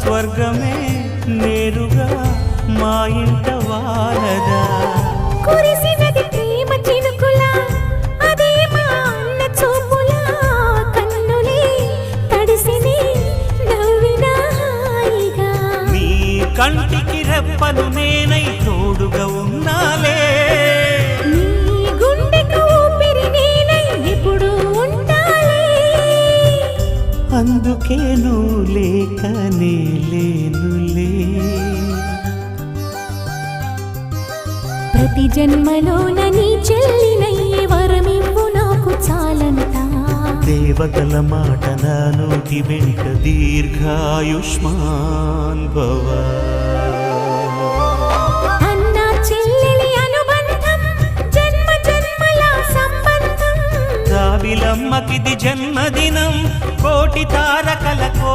స్వర్గమే నేరుగా మా ఇంట వాలదా కురిసినది ప్రేమ చినుకులా అదే మా అన్న చూపులా కన్నులే తడిసిని నవ్వినా హాయిగా నీ కంటికి రెప్పను నేనై తోడుగా ఉన్నాలే నీ గుండెకు ఊపిరి నేనై ఎప్పుడు ఉంటాలే అందుకే నువ్వు లేకనే లేనులే ప్రతి జన్మలోన నీ చెల్లినయ్యే వరమివ్వు నాకు చాలంతా దేవతల మాట నా నోటి వెంట దీర్ఘాయుష్మాన్ భవ అన్న చెల్లెలి అనుబంధం జన్మ జన్మల సంబంధం రావిలమ్మకిది జన్మదినం కోటి తారకల